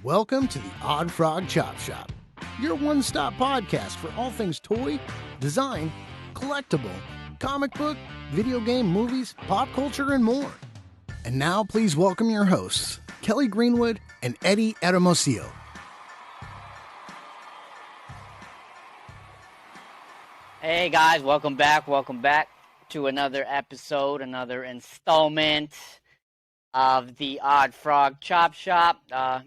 Welcome to the Oddfrog Chop Shop, your one-stop podcast for all things toy, design, collectible, comic book, video game, movies, pop culture, and more. And now please welcome your hosts, Kelly Greenwood and Eddie Hermosillo. Hey guys, welcome back to another episode, another installment of the Oddfrog Chop Shop.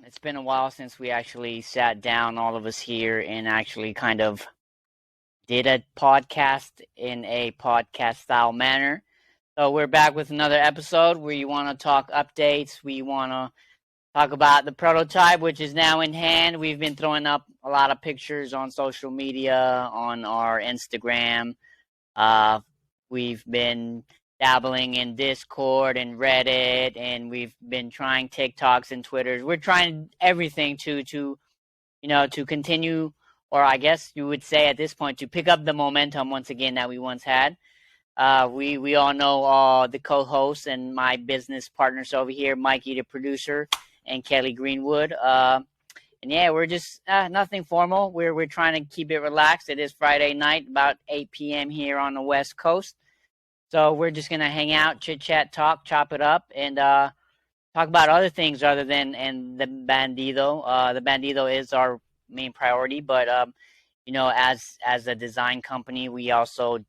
It's been a while since we actually sat down, all of us here, and actually kind of did a podcast in a podcast style manner. So we're back with another episode where you want to talk updates. We want to talk about the prototype, which is now in hand. We've been throwing up a lot of pictures on social media, on our Instagram. We've been dabbling in Discord and Reddit, and we've been trying TikToks and Twitters. We're trying everything to continue, or I guess you would say at this point, to pick up the momentum once again that we once had. We all know the co-hosts and my business partners over here, Mikey, the producer, and Kelly Greenwood. And yeah, we're just nothing formal. We're trying to keep it relaxed. It is Friday night, about 8 p.m. here on the West Coast. So we're just going to hang out, chit-chat, talk, chop it up, and talk about other things other than the Bandito. The Bandito is our main priority, but, as a design company, we also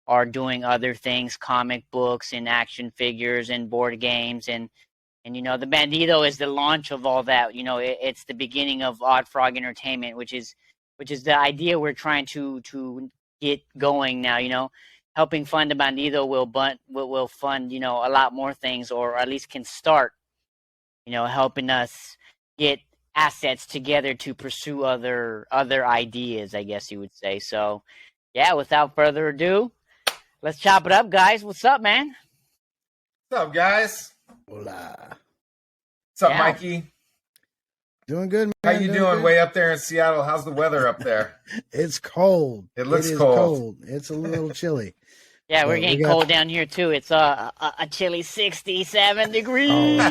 are doing other things, comic books and action figures and board games. And the Bandito is the launch of all that. It's the beginning of Oddfrog Entertainment, which is the idea we're trying to get going now, Helping fund the Bandito will fund, a lot more things, or at least can start, helping us get assets together to pursue other ideas, I guess you would say. So, yeah, without further ado, let's chop it up, guys. What's up, man? What's up, guys? Hola. What's up, Mikey? Doing good, man. How you doing good? way up there in Seattle? How's the weather up there? It's cold. It looks is cold. It's a little chilly. Yeah, we're getting cold down here, too. It's a chilly 67 degrees.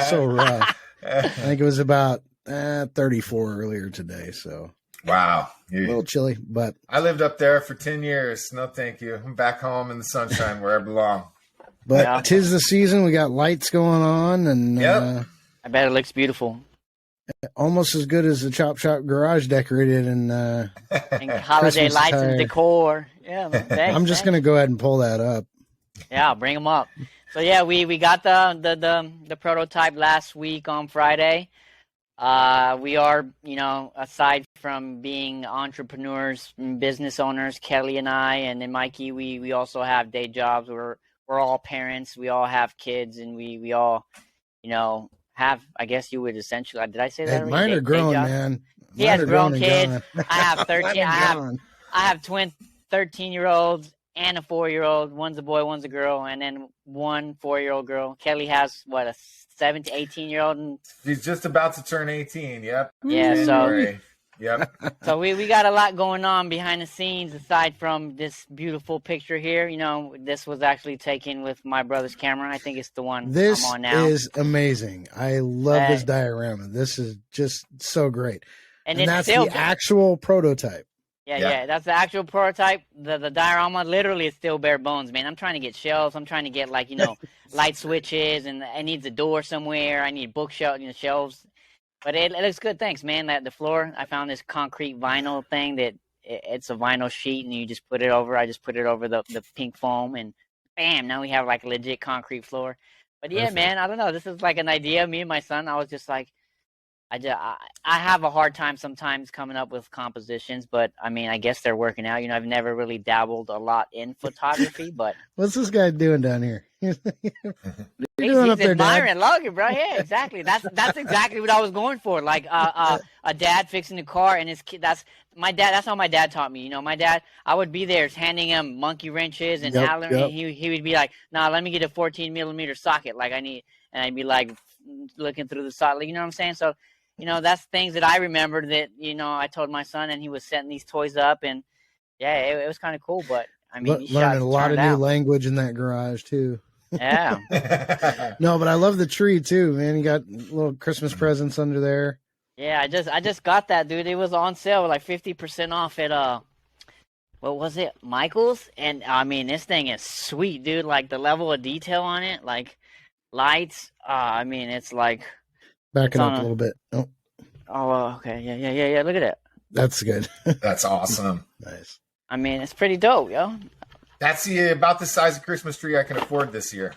So rough. I think it was about 34 earlier today, so. Wow. A little chilly, but. I lived up there for 10 years. No, thank you. I'm back home in the sunshine where I belong. But Yeah. 'Tis the season. We got lights going on, and Yep. I bet it looks beautiful. Almost as good as the Chop Shop garage decorated and And holiday Christmas lights attire. and decor. Yeah, thanks, I'm just gonna go ahead and pull that up. Yeah, bring them up. So yeah, we got the prototype last week on Friday. We are, aside from being entrepreneurs and business owners, Kelly and I, and then Mikey, we also have day jobs. We're all parents. We all have kids, and we all, have, I guess you would essentially. Did I say that? Hey, already? mine are Day grown, jobs? man. He Mine has are grown and kids. gone. I have 13. Mine I have twin 13-year-olds and a 4-year-old. One's a boy, one's a girl, and then one 4-year-old girl. Kelly has a 7 to 18-year-old. And He's just about to turn 18. Yep. yeah, January. Yep. so we got a lot going on behind the scenes aside from this beautiful picture here. This was actually taken with my brother's camera. I think it's the one This I'm on now. is amazing. I love this diorama. This is just so great. And it's that's still the actual prototype. Yeah, that's the actual prototype. The diorama literally is still bare bones, man. I'm trying to get shelves. I'm trying to get light switches, and it needs a door somewhere. I need bookshelves, shelves. But it looks good, thanks, man. The floor, I found this concrete vinyl thing that it's a vinyl sheet, and you just put it over. I just put it over the pink foam, and bam, now we have a legit concrete floor. But yeah, Perfect. man, I don't know. This is an idea. Me and my son, I was just like, I have a hard time sometimes coming up with compositions, but I mean, I guess they're working out. I've never really dabbled a lot in photography, but What's this guy doing down here? What are you he's doing up there, admiring Dad? Logan, bro. Yeah, exactly. That's exactly what I was going for. A dad fixing the car and his kid. That's my dad. That's how my dad taught me. My dad. I would be there handing him monkey wrenches and Yep, Allen, yep. and he would be like, "Nah, let me get a 14mm socket. I need." And I'd be looking through the socket. You know what I'm saying? So, that's things that I remember that I told my son, and he was setting these toys up, and yeah, it was kind of cool. But I mean, these Learning shots a lot of turned new out. language in that garage too. Yeah. No, but I love the tree too, man. You got little Christmas presents under there. Yeah, I just got that, dude. It was on sale, like 50% off at what was it, Michael's? And I mean, this thing is sweet, dude. Like the level of detail on it, like lights. I mean, it's like Backing on up a little bit. Oh, okay, yeah. Look at it. that's good. That's awesome. Nice. I mean, it's pretty dope, yo. That's about the size of Christmas tree I can afford this year.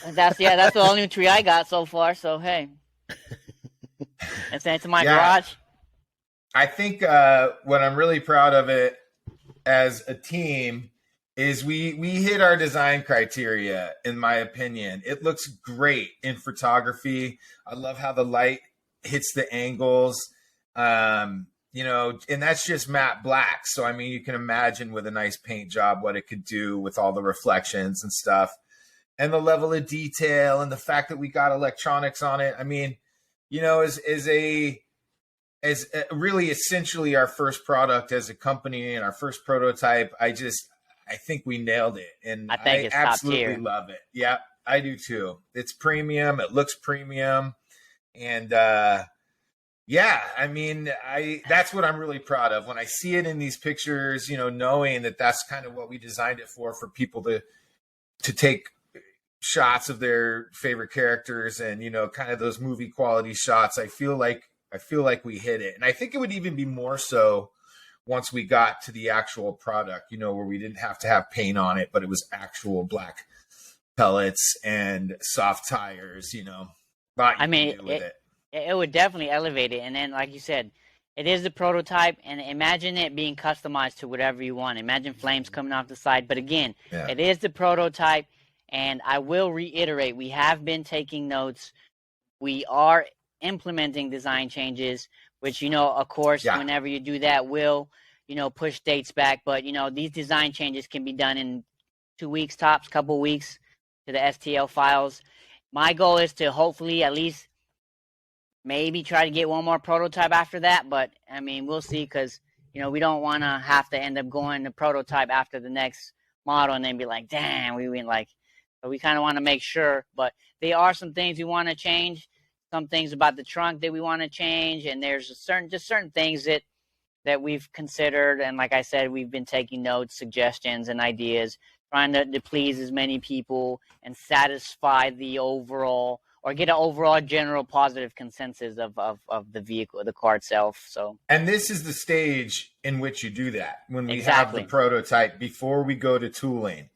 That's the only tree I got so far. So hey, it's my garage. I think what I'm really proud of it as a team is we hit our design criteria, in my opinion. It looks great in photography. I love how the light hits the angles. And that's just matte black. So, I mean, you can imagine with a nice paint job what it could do with all the reflections and stuff. And the level of detail and the fact that we got electronics on it. I mean, as really essentially our first product as a company and our first prototype, I think we nailed it. And I think it's absolutely top tier. love it. Yeah, I do too. It's premium. It looks premium. And, yeah, I mean, that's what I'm really proud of when I see it in these pictures, knowing that that's kind of what we designed it for people to take shots of their favorite characters and, kind of those movie quality shots. I feel like we hit it. And I think it would even be more so once we got to the actual product, where we didn't have to have paint on it, but it was actual black pellets and soft tires, I mean, it would definitely elevate it. And then, like you said, it is the prototype, and imagine it being customized to whatever you want. Imagine flames coming off the side. But again, It is the prototype, and I will reiterate, we have been taking notes. We are implementing design changes, which, of course, whenever you do that, will, push dates back. But, these design changes can be done in 2 weeks, tops, couple weeks to the STL files. My goal is to hopefully at least maybe try to get one more prototype after that, but I mean, we'll see, because we don't want to have to end up going to prototype after the next model and then be like, damn, we went like. So we kind of want to make sure, but there are some things we want to change, some things about the trunk that we want to change, and there's certain things that we've considered, and like I said, we've been taking notes, suggestions, and ideas, trying to please as many people and satisfy the overall, or get an overall general positive consensus of the vehicle, the car itself. So, and this is the stage in which you do that, when we Exactly. have the prototype before we go to tooling.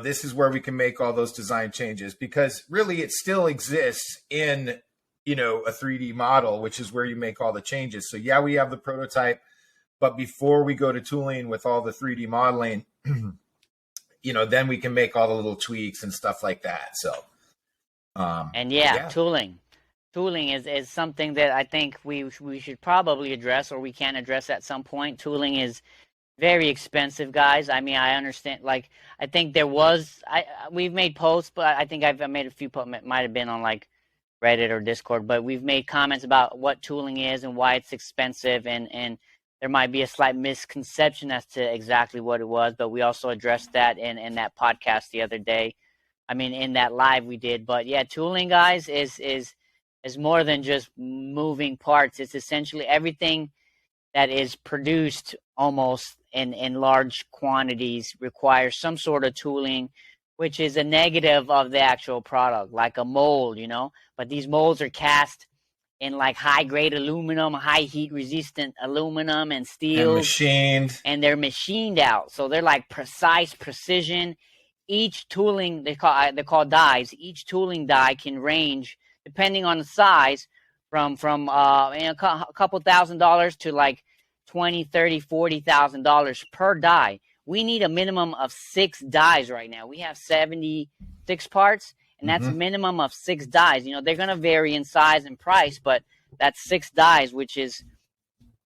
This is where we can make all those design changes, because really it still exists in, a 3D model, which is where you make all the changes. So yeah, we have the prototype, but before we go to tooling with all the 3D modeling, then we can make all the little tweaks and stuff like that. So, tooling is something that I think we should probably address, or we can address at some point. Tooling is very expensive, guys. I mean, I understand. Like, I think we've made posts, but I think I've made a few posts. It might have been on like Reddit or Discord, but we've made comments about what tooling is and why it's expensive, and there might be a slight misconception as to exactly what it was. But we also addressed that in that podcast the other day. I mean, in that live we did. But yeah, tooling, guys, is more than just moving parts. It's essentially everything that is produced almost in large quantities requires some sort of tooling, which is a negative of the actual product, like a mold, But these molds are cast in like high grade aluminum, high heat resistant aluminum and steel, and they're machined out. So they're like precision. Each tooling, they're called dies. Each tooling die can range, depending on the size, from a couple $1,000s to like $20,000, $30,000, $40,000 per die. We need a minimum of 6 dies right now. We have 76 parts, and that's a minimum of 6 dies. They're gonna vary in size and price, but that's 6 dies, which is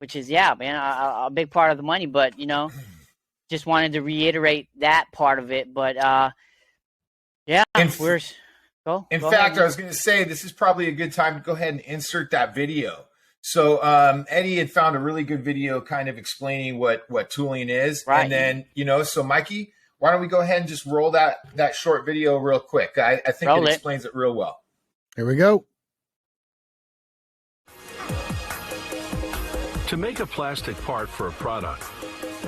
a big part of the money. But just wanted to reiterate that part of it. But in fact, I was going to say, this is probably a good time to go ahead and insert that video. So Eddie had found a really good video kind of explaining what tooling is. Right. And then, so Mikey, why don't we go ahead and just roll that short video real quick? I think it explains it real well. Here we go. To make a plastic part for a product,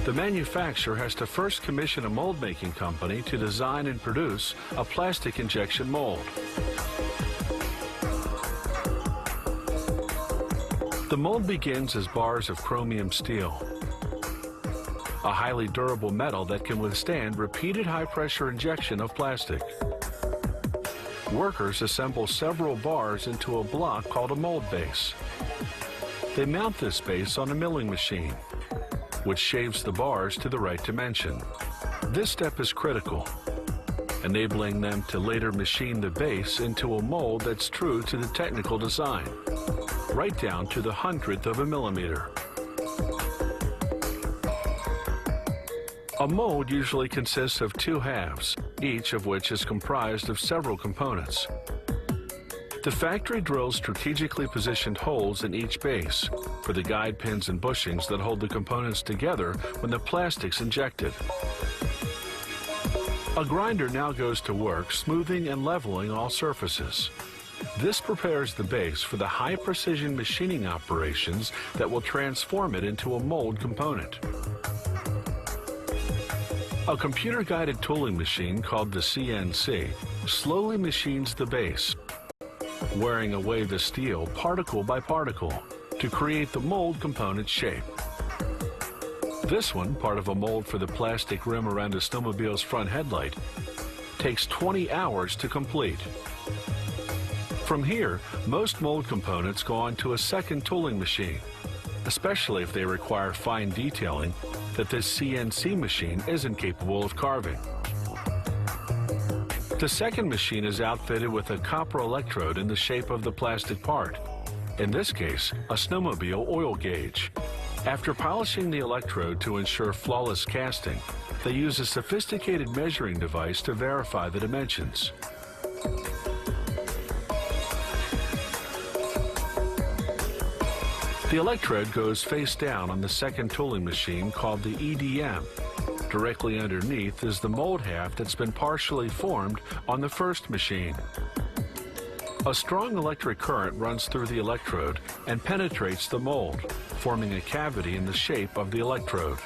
the manufacturer has to first commission a mold-making company to design and produce a plastic injection mold. The mold begins as bars of chromium steel, a highly durable metal that can withstand repeated high-pressure injection of plastic. Workers assemble several bars into a block called a mold base. They mount this base on a milling machine, which shaves the bars to the right dimension. This step is critical, enabling them to later machine the base into a mold that's true to the technical design, right down to the 100th of a millimeter. A mold usually consists of two halves, each of which is comprised of several components. The factory drills strategically positioned holes in each base for the guide pins and bushings that hold the components together when the plastic's injected. A grinder now goes to work smoothing and leveling all surfaces. This prepares the base for the high-precision machining operations that will transform it into a mold component. A computer-guided tooling machine called the CNC slowly machines the base, wearing away the steel particle by particle to create the mold component shape. This one, part of a mold for the plastic rim around a snowmobile's front headlight, takes 20 hours to complete. From here, most mold components go on to a second tooling machine, especially if they require fine detailing that this CNC machine isn't capable of carving. The second machine is outfitted with a copper electrode in the shape of the plastic part, in this case, a snowmobile oil gauge. After polishing the electrode to ensure flawless casting, they use a sophisticated measuring device to verify the dimensions. The electrode goes face down on the second tooling machine called the EDM. Directly underneath is the mold half that's been partially formed on the first machine. A strong electric current runs through the electrode and penetrates the mold, forming a cavity in the shape of the electrode.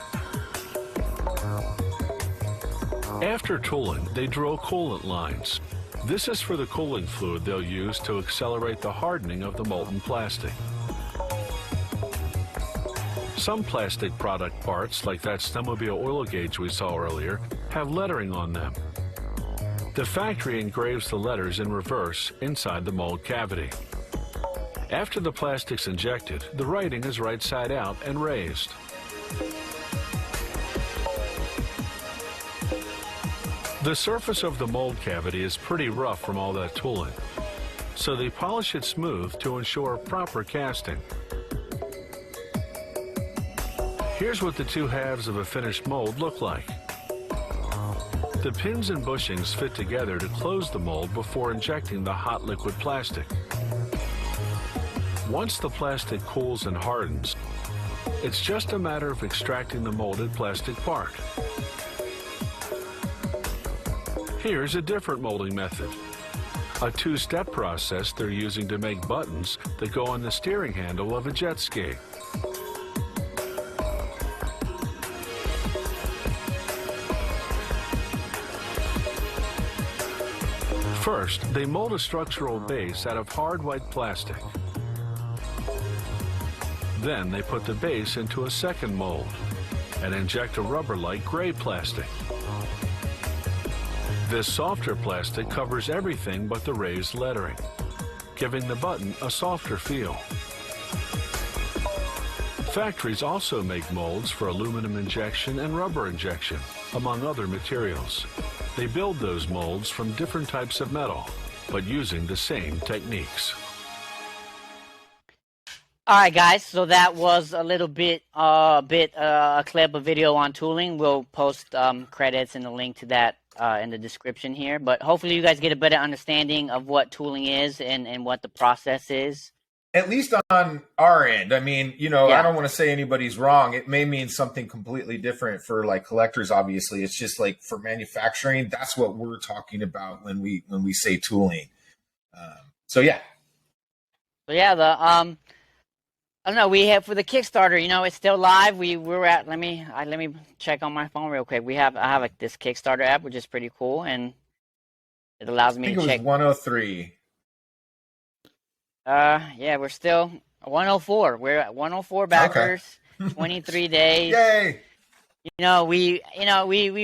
After tooling, they drill coolant lines. This is for the cooling fluid they'll use to accelerate the hardening of the molten plastic. Some plastic product parts, like that snowmobile oil gauge we saw earlier, have lettering on them. The factory engraves the letters in reverse inside the mold cavity. After the plastic's injected, the writing is right side out and raised. The surface of the mold cavity is pretty rough from all that tooling, so they polish it smooth to ensure proper casting. Here's what the two halves of a finished mold look like. The pins and bushings fit together to close the mold before injecting the hot liquid plastic. Once the plastic cools and hardens, it's just a matter of extracting the molded plastic part. Here's a different molding method. A two-step process they're using to make buttons that go on the steering handle of a jet ski. First, they mold a structural base out of hard white plastic. Then they put the base into a second mold and inject a rubber-like gray plastic. This softer plastic covers everything but the raised lettering, giving the button a softer feel. Factories also make molds for aluminum injection and rubber injection, among other materials. They build those molds from different types of metal, but using the same techniques. All right, guys. So that was a little bit, a clip, a video on tooling. We'll post credits and the link to that in the description here. But hopefully, you guys get a better understanding of what tooling is and what the process is. At least on our end. I mean, I don't want to say anybody's wrong. It may mean something completely different for like collectors. Obviously, it's just like for manufacturing. That's what we're talking about when we say tooling. So yeah. So yeah, I don't know. We have for the Kickstarter. It's still live. We're at. Let me check on my phone real quick. I have this Kickstarter app, which is pretty cool, and it allows I me think to it was check. 103. Yeah, we're still 104. We're at 104 Okay. backers. 23 days. Yay! We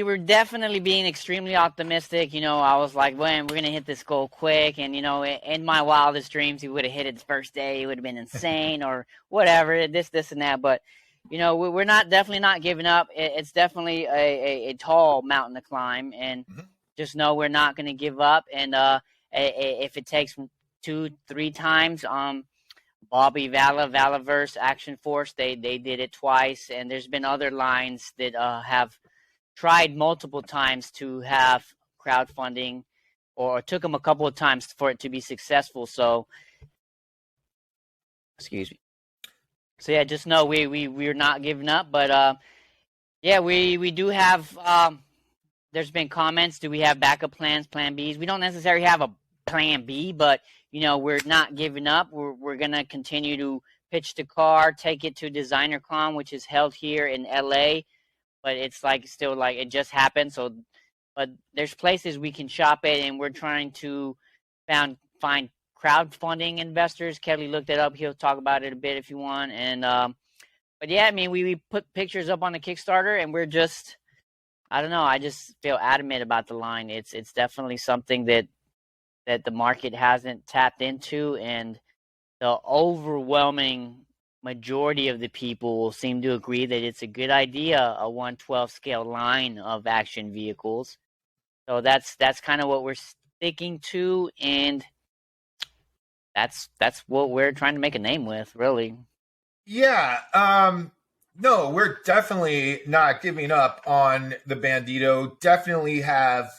were definitely being extremely optimistic. I was like, "Man, we're gonna hit this goal quick." And in my wildest dreams, we would have hit it the first day. It would have been insane, or whatever. This, and that. But we're definitely not giving up. It's definitely a tall mountain to climb, and just know we're not gonna give up. And if it takes 2-3 times, Bobby Valaverse Action Force, they did it twice, and there's been other lines that have tried multiple times to have crowdfunding, or it took them a couple of times for it to be successful. So, excuse me. So yeah, just know we're not giving up, but yeah, we do have. There's been comments. Do we have backup plans, Plan Bs? We don't necessarily have a Plan B, but we're not giving up. We're gonna continue to pitch the car, take it to Designer Con, which is held here in LA, but it's still it just happened. So, but there's places we can shop it, and we're trying to find crowdfunding investors. Kelly looked it up. He'll talk about it a bit if you want. And but yeah, I mean, we put pictures up on the Kickstarter, and we're just, I don't know. I just feel adamant about the line. It's definitely something that the market hasn't tapped into, and the overwhelming majority of the people seem to agree that it's a good idea, a 1/12 scale line of action vehicles. So that's kind of what we're sticking to, and that's what we're trying to make a name with, really. Yeah. No, we're definitely not giving up on the Bandito. Definitely have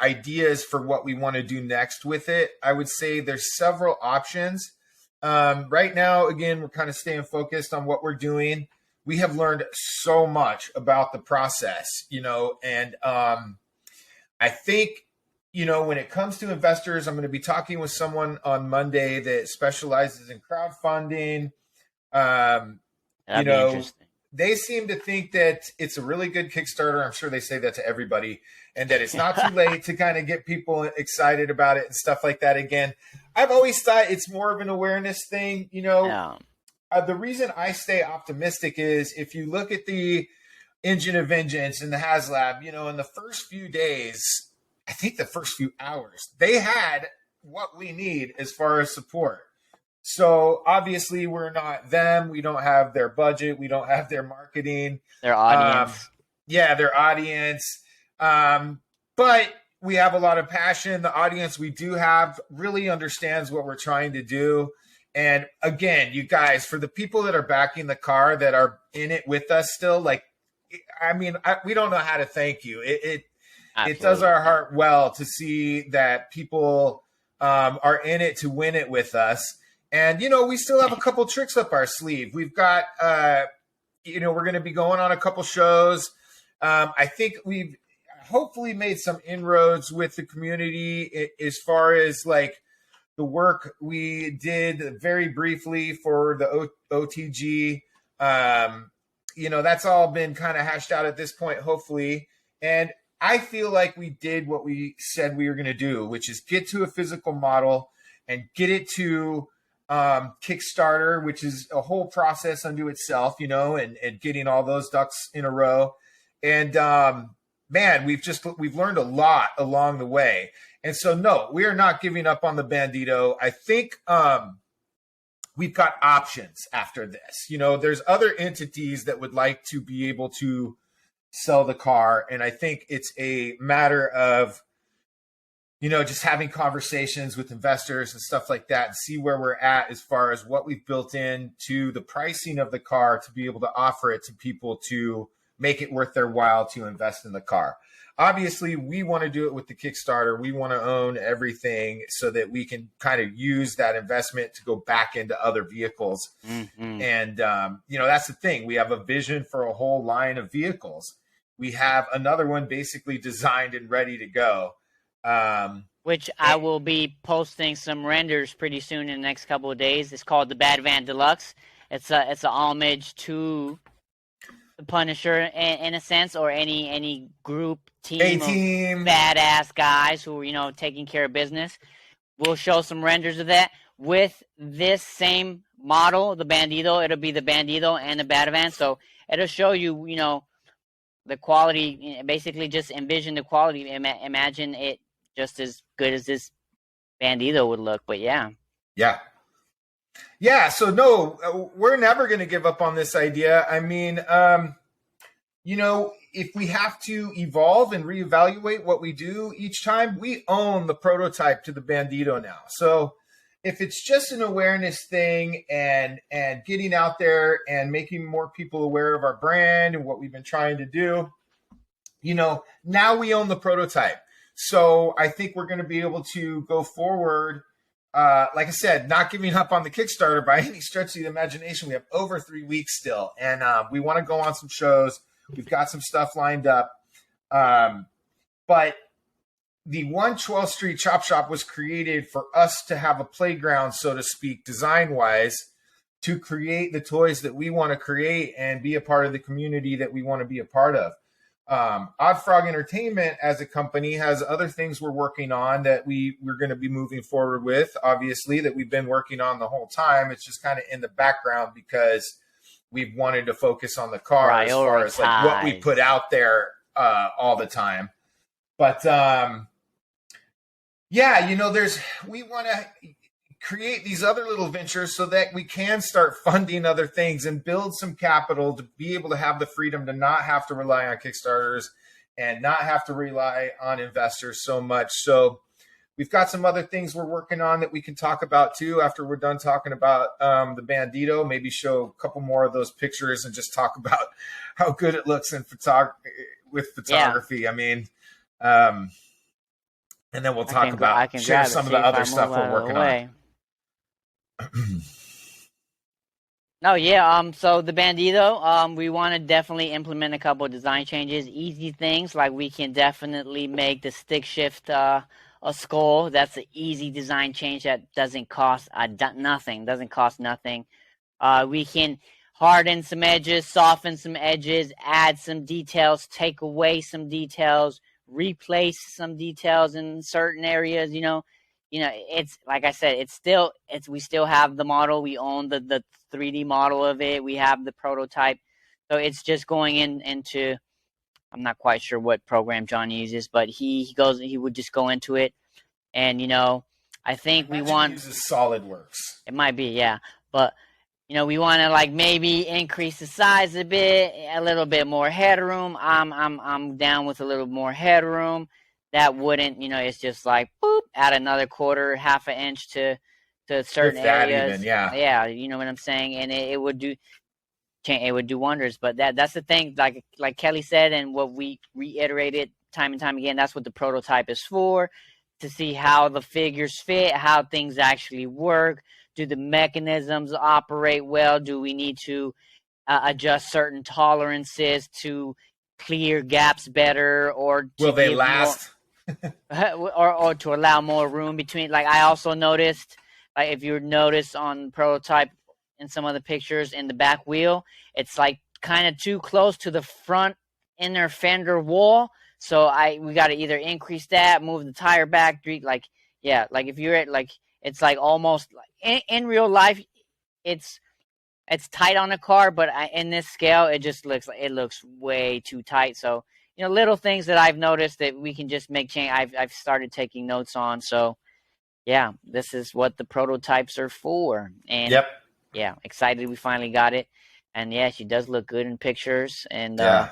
ideas for what we want to do next with it. I would say there's several options. Right now, again, we're kind of staying focused on what we're doing. We have learned so much about the process, and I think, when it comes to investors, I'm going to be talking with someone on Monday that specializes in crowdfunding. That'd be interesting. They seem to think that it's a really good Kickstarter. I'm sure they say that to everybody, and that it's not too late to kind of get people excited about it and stuff like that. Again, I've always thought it's more of an awareness thing. Yeah. The reason I stay optimistic is if you look at the Engine of Vengeance and the HasLab, in the first few days, I think the first few hours, they had what we need as far as support. So obviously we're not them. We don't have their budget. We don't have their marketing. Their audience. Their audience. But we have a lot of passion. The audience we do have really understands what we're trying to do. And again, you guys, for the people that are backing the car, that are in it with us still, we don't know how to thank you. It does our heart well to see that people are in it to win it with us. And, we still have a couple tricks up our sleeve. We've got, we're going to be going on a couple shows. I think we've hopefully made some inroads with the community as far as the work we did very briefly for the OTG. That's all been kind of hashed out at this point, hopefully. And I feel like we did what we said we were going to do, which is get to a physical model and get it to Kickstarter, which is a whole process unto itself, and getting all those ducks in a row. And man, we've learned a lot along the way. And so, no, we are not giving up on the Bandito. I think we've got options after this. There's other entities that would like to be able to sell the car. And I think it's a matter of, just having conversations with investors and stuff like that, and see where we're at as far as what we've built into the pricing of the car to be able to offer it to people to make it worth their while to invest in the car. Obviously, we want to do it with the Kickstarter. We want to own everything so that we can kind of use that investment to go back into other vehicles. Mm-hmm. And, that's the thing. We have a vision for a whole line of vehicles. We have another one basically designed and ready to go. Which I will be posting some renders pretty soon in the next couple of days. It's called the Bad Van Deluxe. it's a homage to the Punisher in a sense, or any group team of badass guys who are taking care of business. We'll show some renders of that with this same model, the Bandito. It'll be the Bandito and the Batavan, so it'll show you the quality. Basically, just envision the quality. Imagine it just as good as this Bandito would look. But yeah. So no, we're never going to give up on this idea. I mean, if we have to evolve and reevaluate what we do each time, we own the prototype to the Bandito now. So if it's just an awareness thing and getting out there and making more people aware of our brand and what we've been trying to do, now we own the prototype. So I think we're going to be able to go forward. Like I said, not giving up on the Kickstarter by any stretch of the imagination. We have over 3 weeks still, and we want to go on some shows. We've got some stuff lined up. But the 112th Street Chop Shop was created for us to have a playground, so to speak, design-wise, to create the toys that we want to create and be a part of the community that we want to be a part of. Oddfrog Entertainment as a company has other things we're working on that we're going to be moving forward with, obviously, that we've been working on the whole time. It's just kind of in the background because we've wanted to focus on the car as far as like what we put out there all the time. But we want to create these other little ventures so that we can start funding other things and build some capital to be able to have the freedom to not have to rely on Kickstarters and not have to rely on investors so much. So we've got some other things we're working on that we can talk about too after we're done talking about the Bandito. Maybe show a couple more of those pictures and just talk about how good it looks in with photography. Yeah. I mean, and then we'll talk about share some of the other stuff we're working on. No, yeah. So the Bandito, we want to definitely implement a couple of design changes. Easy things like we can definitely make the stick shift a skull. That's an easy design change that doesn't cost nothing. Doesn't cost nothing. We can harden some edges, soften some edges, add some details, take away some details, replace some details in certain areas. It's like I said, we still have the model. We own the 3D model of it. We have the prototype. So it's just going into, I'm not quite sure what program John uses, but he would just go into it. And, I think we want. He uses SolidWorks. It might be, yeah. But, we want to like maybe increase the size a bit, a little bit more headroom. I'm down with a little more headroom. That wouldn't, it's just like, boop, add another quarter, half an inch to certain areas. Even, yeah. Yeah, you know what I'm saying? And it would do wonders. But that's the thing, like Kelly said, and what we reiterated time and time again, that's what the prototype is for, to see how the figures fit, how things actually work. Do the mechanisms operate well? Do we need to adjust certain tolerances to clear gaps better, or will they last? or to allow more room between. Like I also noticed, like if you notice on prototype in some of the pictures in the back wheel, it's like kind of too close to the front inner fender wall. So we got to either increase that, move the tire back, like if you're at like, it's like almost like in real life, it's tight on a car, but in this scale, it just looks way too tight. So, little things that I've noticed that we can just make change. I've started taking notes on. So, yeah, this is what the prototypes are for. And yep. Yeah, excited we finally got it. And yeah, she does look good in pictures. And yeah.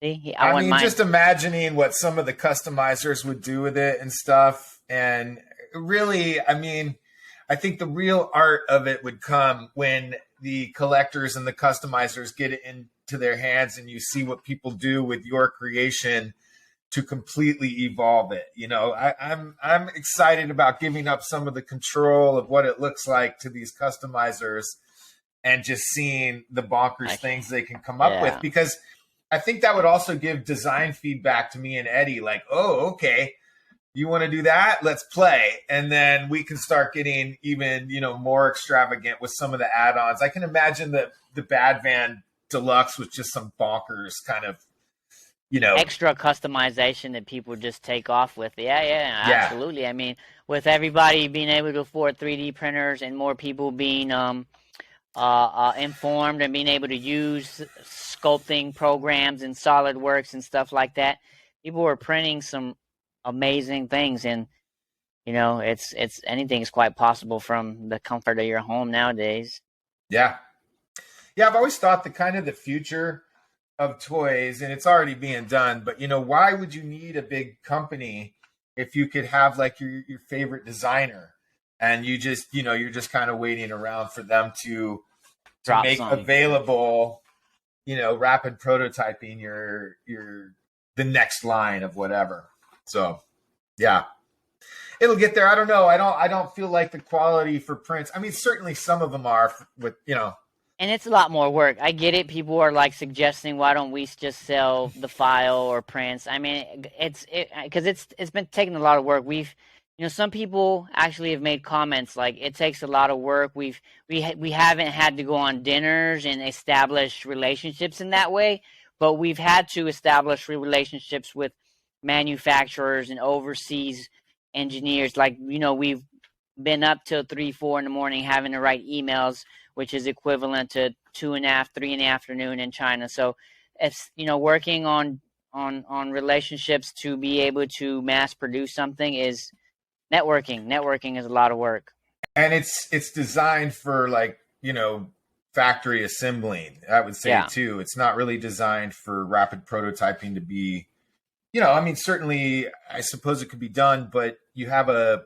I mean, just imagining what some of the customizers would do with it and stuff. And really, I mean, I think the real art of it would come when the collectors and the customizers get it into their hands and you see what people do with your creation to completely evolve it. I'm excited about giving up some of the control of what it looks like to these customizers and just seeing the bonkers things they can come up with, because I think that would also give design feedback to me and Eddie, like, oh, okay, You want to do that? Let's play. And then we can start getting even, more extravagant with some of the add-ons. I can imagine that the Bad Van Deluxe was just some bonkers kind of, extra customization that people just take off with. Yeah, absolutely. I mean, with everybody being able to afford 3D printers and more people being informed and being able to use sculpting programs and SolidWorks and stuff like that, people were printing some amazing things, and it's anything is quite possible from the comfort of your home nowadays. Yeah, I've always thought the future of toys, and it's already being done, but why would you need a big company if you could have like your favorite designer, and you just you're just kind of waiting around for them to make available rapid prototyping the next line of whatever. So, yeah, it'll get there. I don't know. I don't feel like the quality for prints. I mean, certainly some of them are with, And it's a lot more work. I get it. People are like suggesting, why don't we just sell the file or prints? I mean, because it's been taking a lot of work. Some people actually have made comments like it takes a lot of work. We haven't had to go on dinners and establish relationships in that way, but we've had to establish relationships with manufacturers and overseas engineers. Like, we've been up till 3, 4 in the morning having to write emails, which is equivalent to 2.5, 3 in the afternoon in China. So it's, working on relationships to be able to mass produce something is networking. Networking is a lot of work. And it's designed for like, factory assembling, I would say too. It's not really designed for rapid prototyping to be, certainly I suppose it could be done, but you have the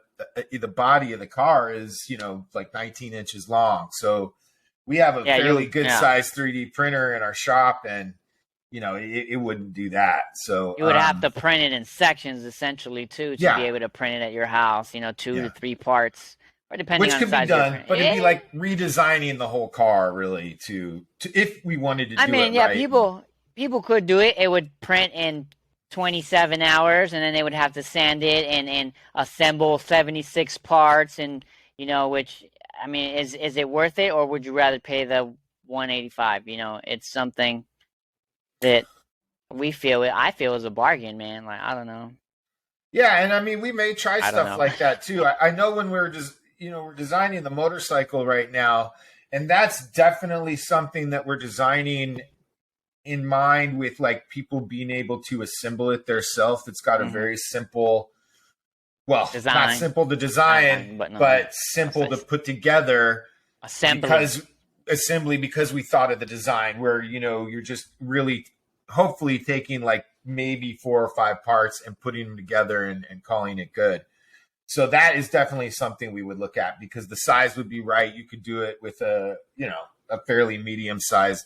body of the car is, like 19 inches long. So we have a fairly good size 3D printer in our shop, and, it wouldn't do that. So you would have to print it in sections essentially too, to be able to print it at your house, 2 to 3 parts, or depending on the size. Which could be done, but it'd be like redesigning the whole car really to if we wanted to do it right. People could do it. It would print in 27 hours, and then they would have to sand it and assemble 76 parts, and which, I mean, is it worth it, or would you rather pay the $185? It's something that I feel is a bargain, man. Like, I don't know. Yeah, and I mean, we may try stuff like that too. I know when we're just we're designing the motorcycle right now, and that's definitely something that we're designing in mind with like people being able to assemble it themselves. It's got a very simple, design. Not simple to design, but simple to put together. Assembly because we thought of the design where, you're just really hopefully taking like maybe 4 or 5 parts and putting them together and calling it good. So that is definitely something we would look at because the size would be right. You could do it with a fairly medium sized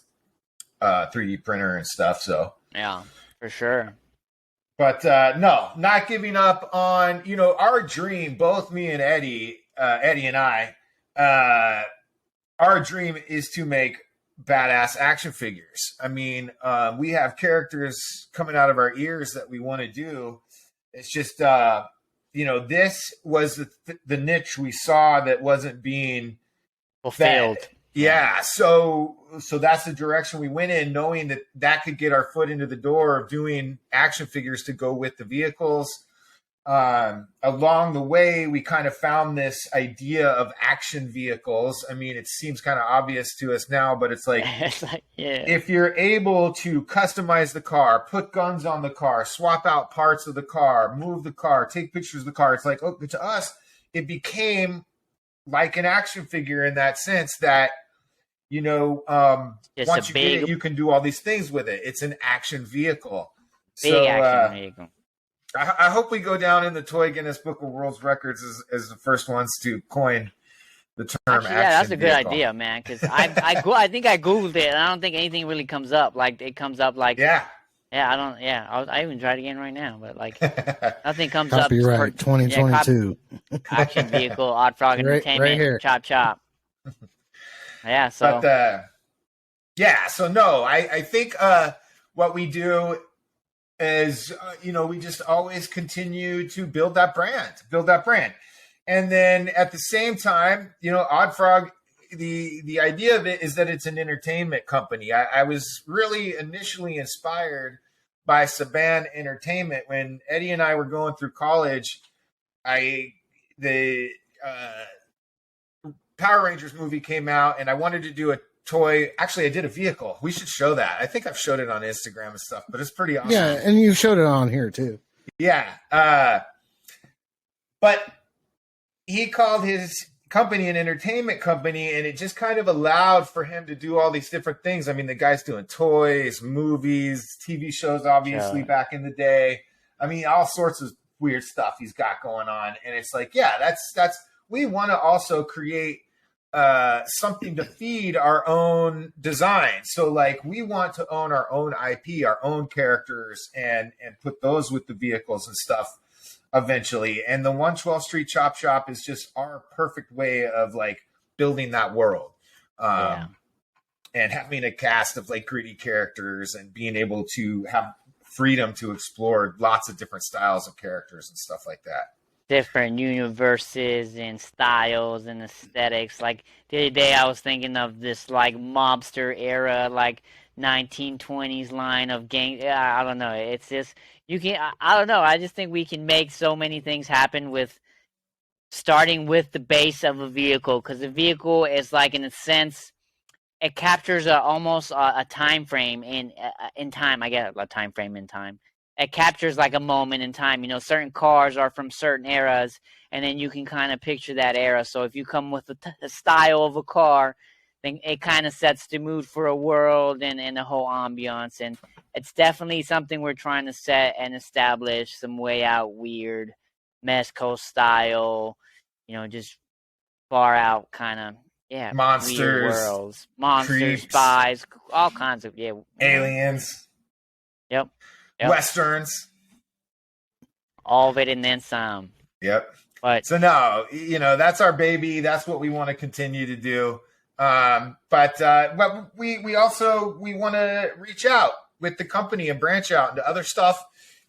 3D printer and stuff. So yeah, for sure. But no, not giving up on, our dream, both me and Eddie and I, our dream is to make badass action figures. I mean, we have characters coming out of our ears that we want to do. It's just, this was the niche we saw that wasn't being fulfilled. Yeah. So that's the direction we went in, knowing that could get our foot into the door of doing action figures to go with the vehicles. Along the way, we kind of found this idea of action vehicles. I mean, it seems kind of obvious to us now, but it's like, if you're able to customize the car, put guns on the car, swap out parts of the car, move the car, take pictures of the car, it's like, to us, it became like an action figure in that sense that, once you get it, you can do all these things with it. It's an action vehicle. Action vehicle. I hope we go down in the Toy Guinness Book of World Records as the first ones to coin the term action vehicle. That's a good idea, man, because I think I Googled it, and I don't think anything really comes up. Like, it comes up like... I even tried again right now, but like nothing comes up. Copyright 2022. Action vehicle, Oddfrog Entertainment, right here. Chop. Yeah, so. But, so no, I think what we do as we just always continue to build that brand. And then at the same time, Oddfrog, the idea of it is that it's an entertainment company. I was really initially inspired by Saban Entertainment when Eddie and I were going through college. The Power Rangers movie came out, and I wanted to do a toy. Actually, I did a vehicle. We should show that. I think I've showed it on Instagram and stuff, but it's pretty awesome. Yeah, and you showed it on here too. Yeah. But he called his company an entertainment company, and it just kind of allowed for him to do all these different things. I mean, the guy's doing toys, movies, TV shows, obviously, back in the day. I mean, all sorts of weird stuff he's got going on. And it's like, yeah, that's we want to also create something to feed our own design. So like we want to own our own IP, our own characters, and put those with the vehicles and stuff eventually. And the 112th Street Chop Shop is just our perfect way of like building that world. And having a cast of like gritty characters and being able to have freedom to explore lots of different styles of characters and stuff like that. Different universes and styles and aesthetics. Like the other day I was thinking of this like mobster era, like 1920s line of gang. I don't know. It's just, I don't know. I just think we can make so many things happen with starting with the base of a vehicle. Cause the vehicle is like, in a sense, it captures almost a time frame in time. I get a time frame in time. It captures like a moment in time. Certain cars are from certain eras, and then you can kind of picture that era. So if you come with the style of a car, then it kind of sets the mood for a world and the whole ambiance. And it's definitely something we're trying to set and establish, some way out weird, Mezcal style, just far out kind of, monsters, weird worlds, monsters, creeps, spies, all kinds of, aliens. Yep. Westerns, all of it, and then some. Yep. But so no, that's our baby. That's what we want to continue to do. But we also want to reach out with the company and branch out into other stuff.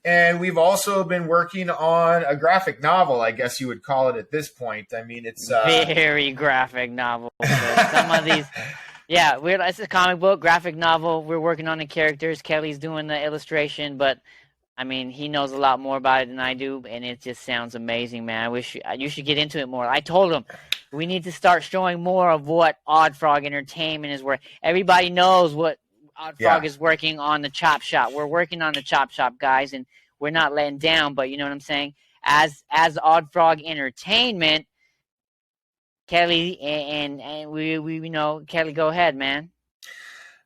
And we've also been working on a graphic novel, I guess you would call it at this point. I mean, it's very graphic novel. Some of these. Yeah, it's a comic book, graphic novel. We're working on the characters. Kelly's doing the illustration, but I mean, he knows a lot more about it than I do, and it just sounds amazing, man. I wish you should get into it more. I told him we need to start showing more of what Oddfrog Entertainment is working. Everybody knows what Oddfrog is working on the Chop Shop. We're working on the Chop Shop, guys, and we're not letting down. But you know what I'm saying? As Oddfrog Entertainment. Kelly and we know Kelly, go ahead, man.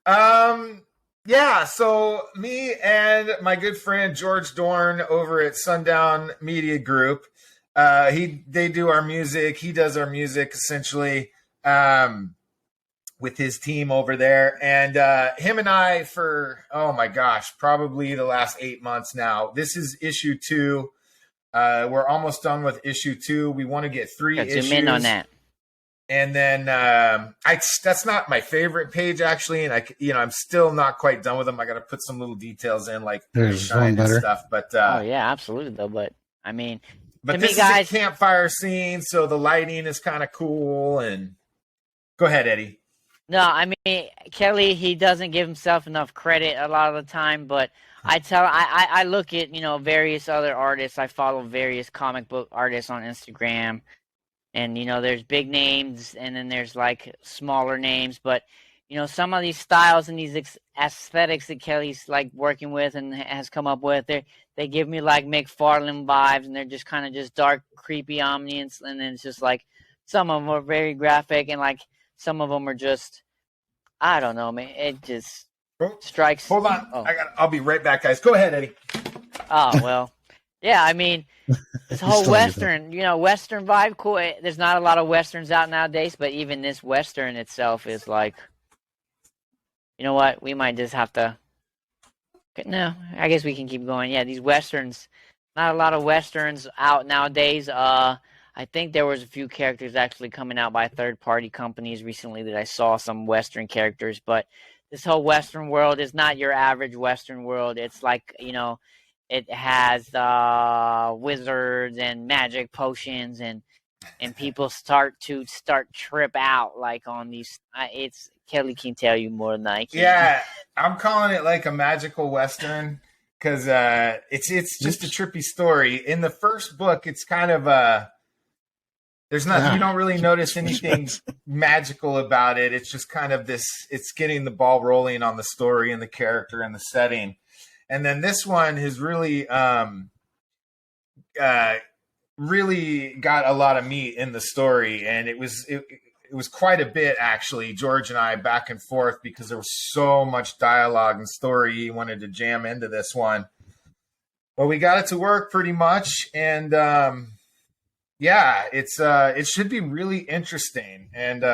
Yeah, so me and my good friend George Dorn over at Sundown Media Group, they do our music. He does our music essentially with his team over there. And him and I for, oh my gosh, probably the last 8 months now. This is issue 2. We're almost done with issue 2. We want to get 3 issues. Zoom in on that. And then that's not my favorite page actually, and I'm still not quite done with them. I got to put some little details in, like shine and stuff. But oh yeah, absolutely though. But I mean, but this is a campfire scene, so the lighting is kind of cool. And go ahead, Eddie. No, I mean Kelly, he doesn't give himself enough credit a lot of the time. But I look at various other artists. I follow various comic book artists on Instagram. And, there's big names and then there's like smaller names. But, some of these styles and these aesthetics that Kelly's like working with and has come up with, they give me like McFarlane vibes, and they're just kind of just dark, creepy, ominous. And then it's just like some of them are very graphic, and like some of them are just, I don't know, man. It just strikes. Hold on. Oh. I'll be right back, guys. Go ahead, Eddie. Oh, well. Yeah, I mean, this whole Western, Western vibe, cool. There's not a lot of Westerns out nowadays, but even this Western itself is like, you know what? We might just have to, no, I guess we can keep going. Yeah, these Westerns, not a lot of Westerns out nowadays. I think there was a few characters actually coming out by third-party companies recently that I saw, some Western characters, but this whole Western world is not your average Western world. It's like, you know, it has wizards and magic potions, and people start trip out like on these. It's Kelly can tell you more than I can. Yeah, I'm calling it like a magical Western because it's just a trippy story. In the first book, it's kind of there's not you don't really notice anything magical about it. It's just kind of this. It's getting the ball rolling on the story and the character and the setting. And then this one has really really got a lot of meat in the story, and it was quite a bit, actually, George and I back and forth, because there was so much dialogue and story he wanted to jam into this one. But we got it to work pretty much, and yeah, it should be really interesting, and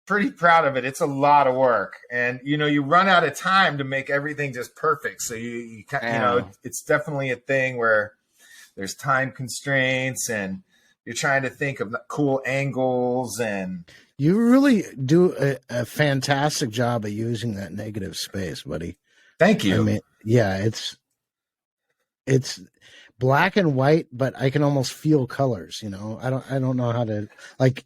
pretty proud of it. It's a lot of work, and you know, you run out of time to make everything just perfect. So you know, it's definitely a thing where there's time constraints, and you're trying to think of cool angles, and you really do a fantastic job of using that negative space, buddy. Thank you. I mean, yeah, it's black and white, but I can almost feel colors. You know, I don't know how to, like.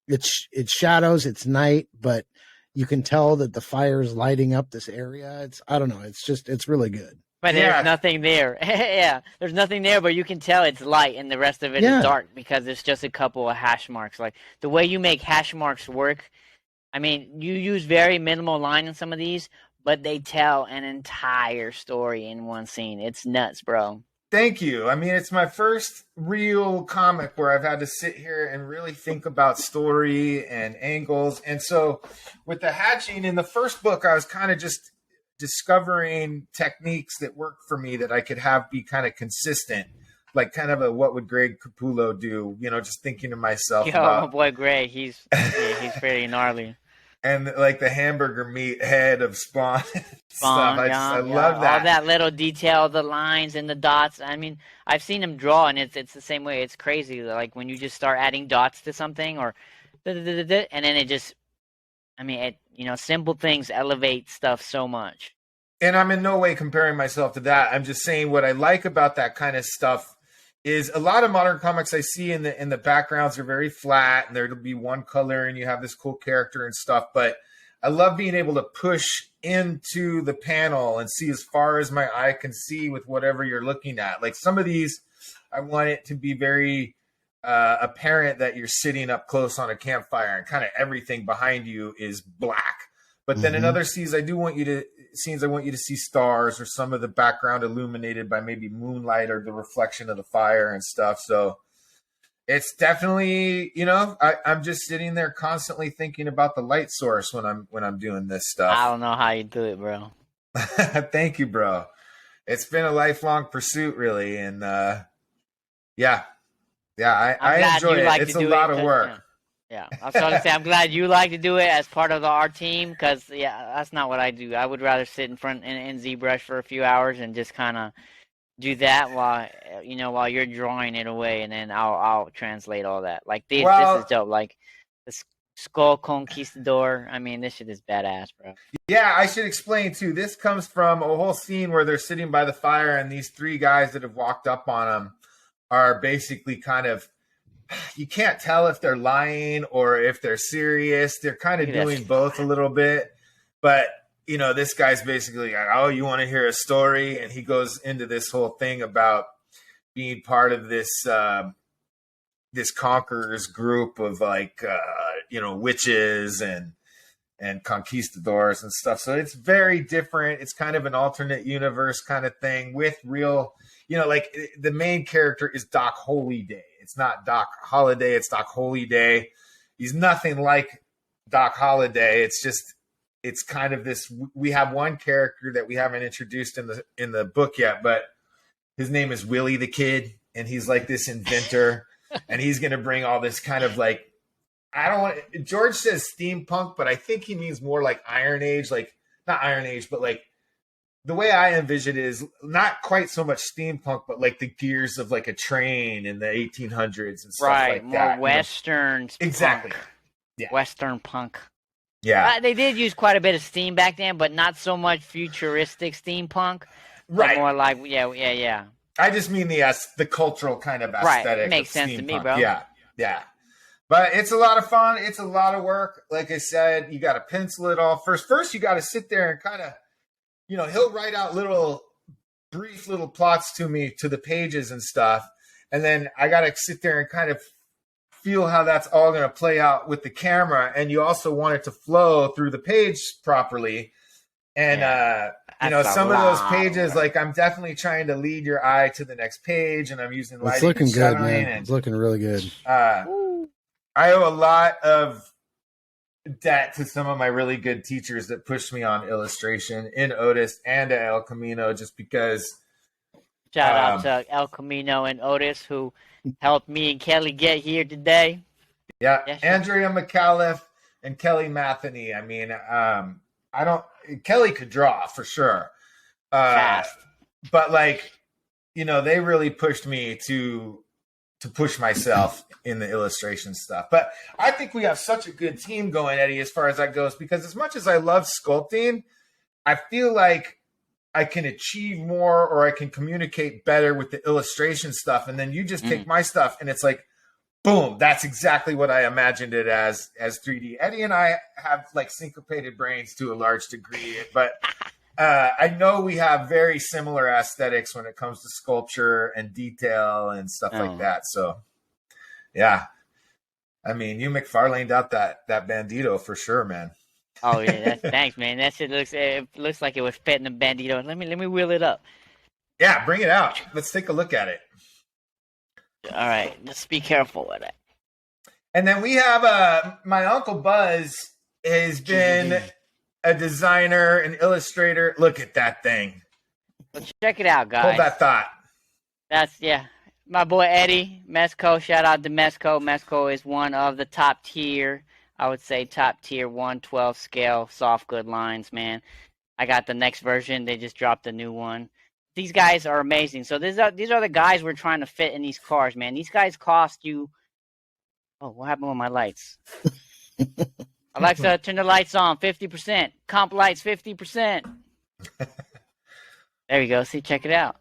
It's shadows, it's night, but you can tell that the fire is lighting up this area. I don't know. It's really good. But there's nothing there. Yeah, there's nothing there, but you can tell it's light, and the rest of it is dark because it's just a couple of hash marks. Like the way you make hash marks work, I mean, you use very minimal line in some of these, but they tell an entire story in one scene. It's nuts, bro. Thank you. I mean, it's my first real comic where I've had to sit here and really think about story and angles. And so with the hatching in the first book, I was kind of just discovering techniques that worked for me that I could have be kind of consistent, like kind of a what would Greg Capullo do, you know, just thinking to myself about my boy Greg, he's pretty gnarly. And like the hamburger meat head of Spawn stuff. I love that. All that little detail, the lines and the dots. I mean, I've seen him draw, and it's the same way. It's crazy. Like when you just start adding dots to something, or and then it just, I mean, you know, simple things elevate stuff so much. And I'm in no way comparing myself to that. I'm just saying what I like about that kind of stuff is a lot of modern comics I see in the backgrounds are very flat, and there'll be one color and you have this cool character and stuff. But I love being able to push into the panel and see as far as my eye can see with whatever you're looking at. Like some of these, I want it to be very apparent that you're sitting up close on a campfire and kind of everything behind you is black. But then in other scenes, I want you to see stars or some of the background illuminated by maybe moonlight or the reflection of the fire and stuff. So it's definitely, you know, I'm just sitting there constantly thinking about the light source when I'm doing this stuff. I don't know how you do it, bro. Thank you, bro. It's been a lifelong pursuit, really, and I enjoy it. It's a lot of work. Yeah, I was trying to say, I'm glad you like to do it as part of our team, because that's not what I do. I would rather sit in front in ZBrush for a few hours and just kind of do that while you're drawing it away, and then I'll translate all that. Like this is dope. Like the Skull Conquistador. I mean, this shit is badass, bro. Yeah, I should explain too. This comes from a whole scene where they're sitting by the fire, and these three guys that have walked up on them are basically kind of. You can't tell if they're lying or if they're serious. They're kind of doing both a little bit. But, you know, this guy's basically like, oh, you want to hear a story? And he goes into this whole thing about being part of this this conquerors group of like, you know, witches and conquistadors and stuff. So it's very different. It's kind of an alternate universe kind of thing with real, you know, like the main character is Doc Holyday. It's not Doc Holliday. It's Doc Holyday. He's nothing like Doc Holliday. It's just, it's kind of this. We have one character that we haven't introduced in the book yet, but his name is Willie the Kid, and he's like this inventor, and he's going to bring all this kind of like, George says steampunk, but I think he means more like Iron Age, like not Iron Age, but like. The way I envision it is not quite so much steampunk, but like the gears of like a train in the 1800s and stuff like that. Right, more Western. Exactly. Yeah. Western punk. Yeah. They did use quite a bit of steam back then, but not so much futuristic steampunk. Right. More like, yeah. I just mean the cultural kind of aesthetic. Right. It makes of sense steampunk. to me, bro. Yeah. But it's a lot of fun. It's a lot of work. Like I said, you got to pencil it all first. First, you got to sit there and kind of, he'll write out brief little plots to me to the pages and stuff. And then I got to sit there and kind of feel how that's all going to play out with the camera. And you also want it to flow through the page properly. And, some of those pages, like I'm definitely trying to lead your eye to the next page, and I'm using lighting. It's looking good, man. It's looking really good. I owe a lot of debt to some of my really good teachers that pushed me on illustration in Otis and at El Camino, just because. Shout out to El Camino and Otis, who helped me and Kelly get here today. Yeah, Andrea McAuliffe and Kelly Matheny. I mean, Kelly could draw for sure. Fast. But they really pushed me to push myself in the illustration stuff. But I think we have such a good team going, Eddie, as far as that goes, because as much as I love sculpting, I feel like I can achieve more, or I can communicate better with the illustration stuff. And then you just take my stuff and it's like, boom, that's exactly what I imagined it as 3D. Eddie and I have syncopated brains to a large degree, but I know we have very similar aesthetics when it comes to sculpture and detail and stuff like that. So, yeah. I mean, you McFarlaned out that Bandito for sure, man. Oh yeah, thanks, man. That shit looks like it was fitting the Bandito. Let me wheel it up. Yeah, bring it out. Let's take a look at it. All right, just be careful with it. And then we have my Uncle Buzz has been a designer, an illustrator. Look at that thing. Well, check it out, guys. Hold that thought. That's my boy Eddie Mezcal. Shout out to Mezcal. Mezcal is one of the top tier, I would say top tier 112 scale soft good lines, man. I got the next version. They just dropped a new one. These guys are amazing. So these are the guys we're trying to fit in these cars, man. These guys cost you. Oh, what happened with my lights? Alexa, turn the lights on. 50%. Comp lights, 50%. There we go. See, check it out.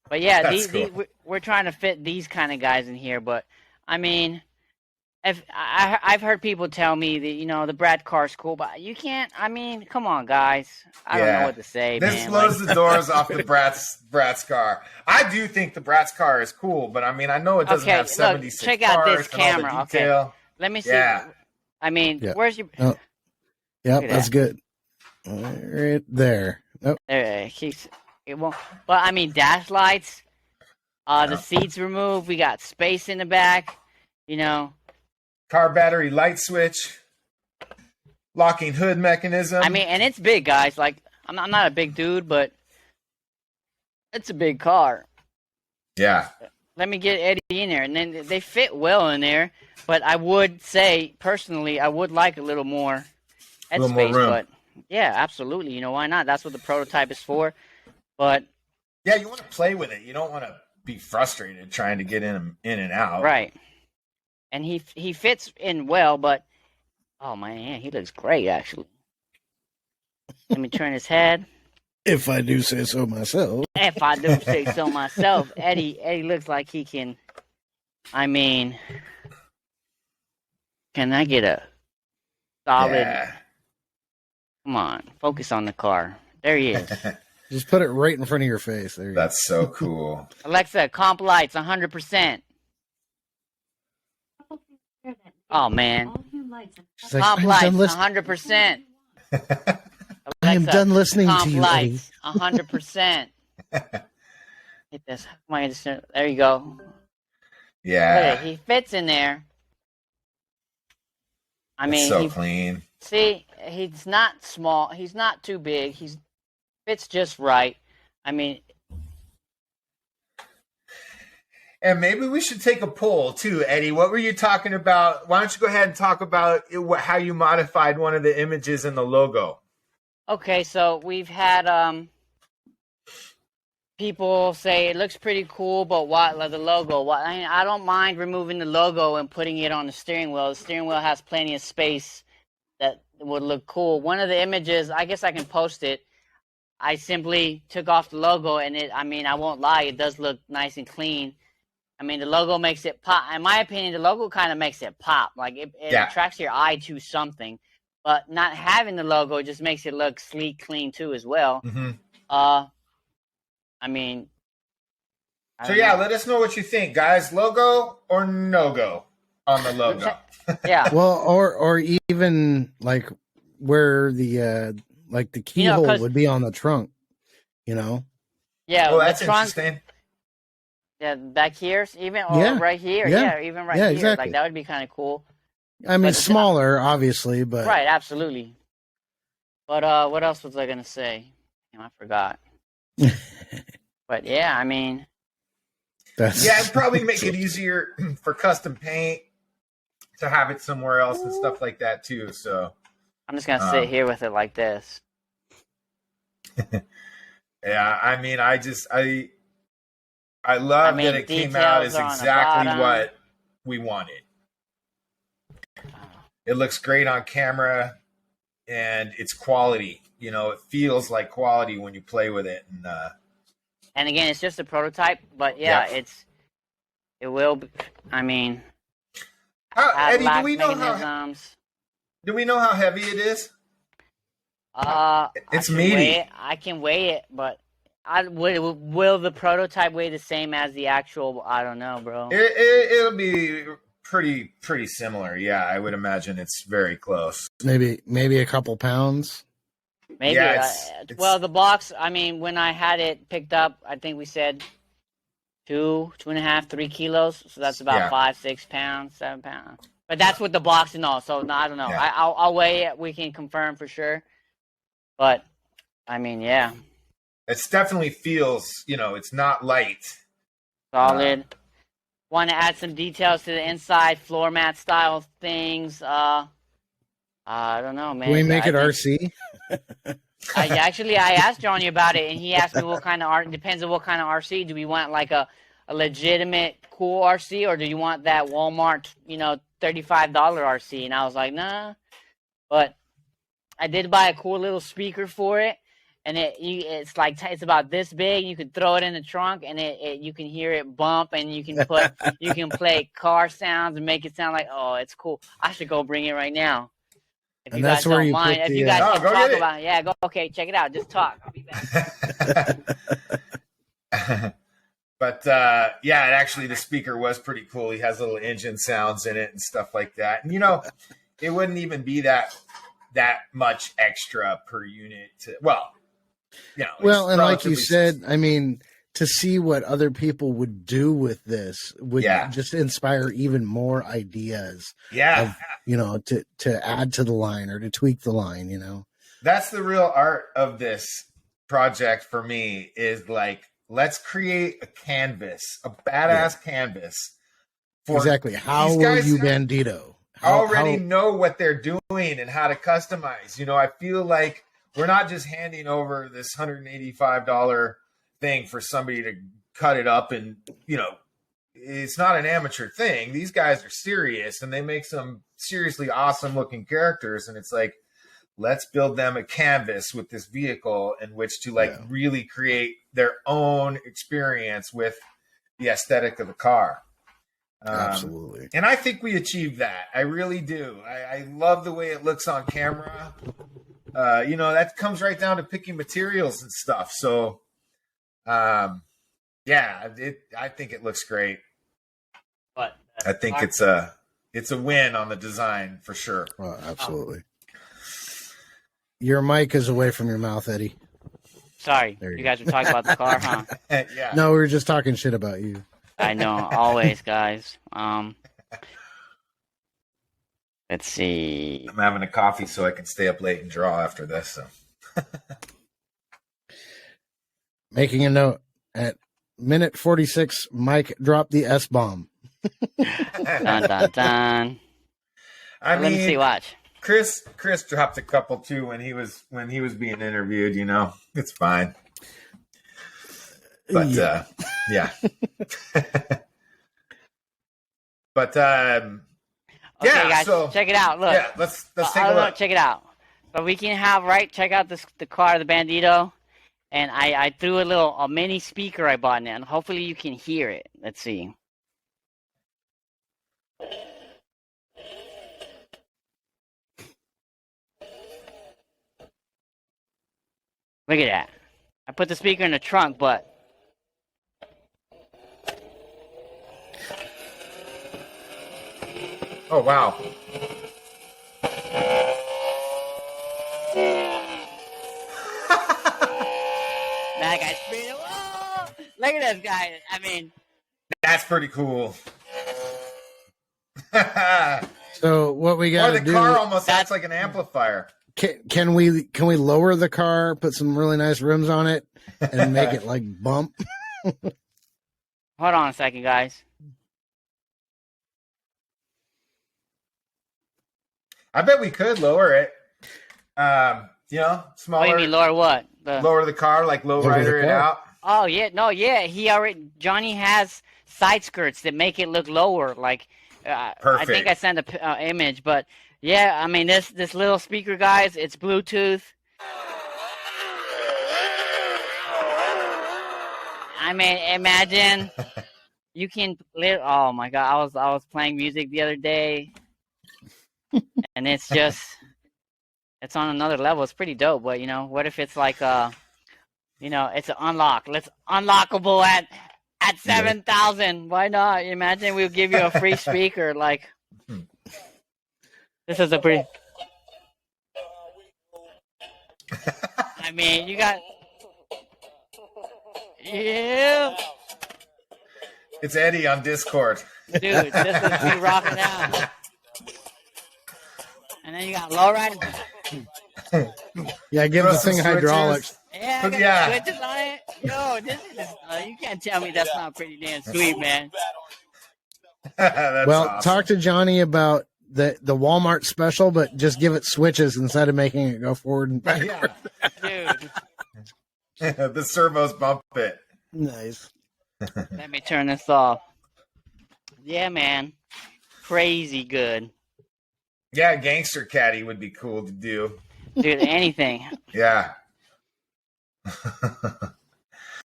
But yeah, we're trying to fit these kind of guys in here. But I mean, I've heard people tell me that the Brad car's cool, but you can't. I mean, come on, guys. I don't know what to say. This man. blows the doors off the Bratz car. I do think the Bratz car is cool, but I mean, I know it doesn't have 76 check out cars this camera. and all the detail. Okay, let me see. Yeah. I mean, where's your? Oh. Yep, that's good. Right there. Nope. There, it won't. But I mean, dash lights. The seats removed. We got space in the back. Car battery light switch, locking hood mechanism. I mean, and it's big, guys. Like, I'm not a big dude, but it's a big car. Yeah. Let me get Eddie in there, and then they fit well in there. But I would say, personally, I would like a little more headspace. But yeah, absolutely. Why not? That's what the prototype is for. But yeah, you want to play with it. You don't want to be frustrated trying to get in and out. Right. And he fits in well, but oh man, he looks great actually. Let me turn his head. If I do say so myself. If I do say so myself, Eddie looks like he can. I mean, can I get a solid? Yeah. Come on, focus on the car. There he is. Just put it right in front of your face. There you That's so cool. Alexa, comp lights 100%. Oh man, She's like, comp I'm lights done listening. 100%. I am done listening comp to you, Eddie. lights 100%. Hit this. There you go. Yeah. He fits in there. I mean, It's so clean. See, he's not small. He's not too big. He fits just right. I mean, and maybe we should take a poll too, Eddie. What were you talking about? Why don't you go ahead and talk about how you modified one of the images in the logo? okay, so we've had people say it looks pretty cool, but what, like the logo? I don't mind removing the logo and putting it on the steering wheel. The steering wheel has plenty of space that would look cool. One of the images, I guess I can post it. I simply took off the logo, and I won't lie, it does look nice and clean. I mean, the logo makes it pop. In my opinion, the logo kind of makes it pop. Like, it attracts your eye to something. But not having the logo just makes it look sleek, clean, too, as well. Mm-hmm. I mean... let us know what you think, guys. Logo or no-go on the logo? Yeah. Well, or even, like, where the keyhole would be on the trunk, you know? Yeah. Oh, that's the trunk, interesting. Yeah, back here, even, or right here. Yeah, even right here. Exactly. Like, that would be kind of cool. I mean, smaller, obviously, but... Right, absolutely. But what else was I going to say? I forgot. But, yeah, I mean... it'd probably make it easier for custom paint to have it somewhere else and stuff like that, too, so... I'm just going to sit here with it like this. Yeah, I mean, I love that it came out as exactly what we wanted. It looks great on camera, and it's quality. You know, it feels like quality when you play with it. And again, it's just a prototype, but it will be, I mean... Eddie, do we know how heavy it is? It's meaty. I can weigh it, but will the prototype weigh the same as the actual? I don't know, bro. It'll be pretty similar. Yeah, I would imagine it's very close. Maybe a couple pounds. Maybe. Yeah, well, the box. I mean, when I had it picked up, I think we said 2.5, 3 kilos. So that's about 5, 6 pounds, 7 pounds. But that's with the box and all. So no, I don't know. Yeah. I'll weigh it. We can confirm for sure. But I mean, yeah. It definitely feels, it's not light. Solid. Want to add some details to the inside, floor mat style things. I don't know, man. Can we make it RC? I asked Johnny about it, and he asked me what kind of art. Depends on what kind of RC. Do we want like a legitimate cool RC, or do you want that Walmart, $35 RC? And I was like, nah. But I did buy a cool little speaker for it, and it's like it's about this big. You can throw it in the trunk, and you can hear it bump, and you can play car sounds and make it sound like, oh, it's cool. I should go bring it right now. If and you that's guys where don't you mind, put if you guys can talk about it. Go. Okay, check it out. Just talk. I'll be back. But actually, the speaker was pretty cool. He has little engine sounds in it and stuff like that. And it wouldn't even be that much extra per unit. And like you said, I mean, to see what other people would do with this would just inspire even more ideas. Yeah. Of, to add to the line or to tweak the line, That's the real art of this project for me is like, let's create a canvas, a badass canvas. Exactly. How will you Bandito? Already know what they're doing and how to customize. I feel like we're not just handing over this $185 thing for somebody to cut it up and, it's not an amateur thing. These guys are serious and they make some seriously awesome looking characters. And it's like, let's build them a canvas with this vehicle in which to really create their own experience with the aesthetic of the car. Absolutely. And I think we achieved that. I really do. I love the way it looks on camera. That comes right down to picking materials and stuff. So, I think it looks great. But I think it's a win on the design for sure. Well, absolutely. Your mic is away from your mouth, Eddie. Sorry, you guys were talking about the car, huh? Yeah. No, we were just talking shit about you. I know, always, guys. Let's see. I'm having a coffee so I can stay up late and draw after this. So. Making a note at minute 46, Mike dropped the S-bomb. Dun, dun, dun. Let me see. Watch. Chris dropped a couple too when he was being interviewed. It's fine. But yeah. But Okay, guys, check it out. Look. Yeah, let's take a look. Check it out. So we can have check out the car, the Bandito, and I threw a mini speaker I bought in it, and hopefully you can hear it. Let's see. Look at that. I put the speaker in the trunk, but oh wow. That guy's pretty. Whoa! Look at this guy. I mean, that's pretty cool. So what we got to do? The car almost acts like an amplifier. Can we lower the car, put some really nice rims on it, and make it like bump? Hold on a second, guys. I bet we could lower it. Smaller. What do you mean lower what? Lower the car, like low rider it out. Oh yeah, no, yeah. Johnny has side skirts that make it look lower. Like, Perfect. I think I sent an image, but yeah, I mean this little speaker, guys, it's Bluetooth. I mean, imagine you can. Oh my God, I was playing music the other day, and it's just. It's on another level. It's pretty dope. But what if it's like it's an unlock. Let's unlockable at 7,000. Why not? Imagine we'll give you a free speaker. Like this is a pretty. I mean, you got. Yeah. It's Eddie on Discord. Dude, this is me rocking out. And then you got lowrider. Yeah, give the thing hydraulics. Yeah, I got switches on it. Yo, this is you can't tell me that's not pretty damn sweet, man. Well, awesome. Talk to Johnny about the Walmart special, but just give it switches instead of making it go forward and backward. Dude. The servos bump it. Nice. Let me turn this off. Yeah, man. Crazy good. Yeah, gangster caddy would be cool to do. Dude, anything. Yeah.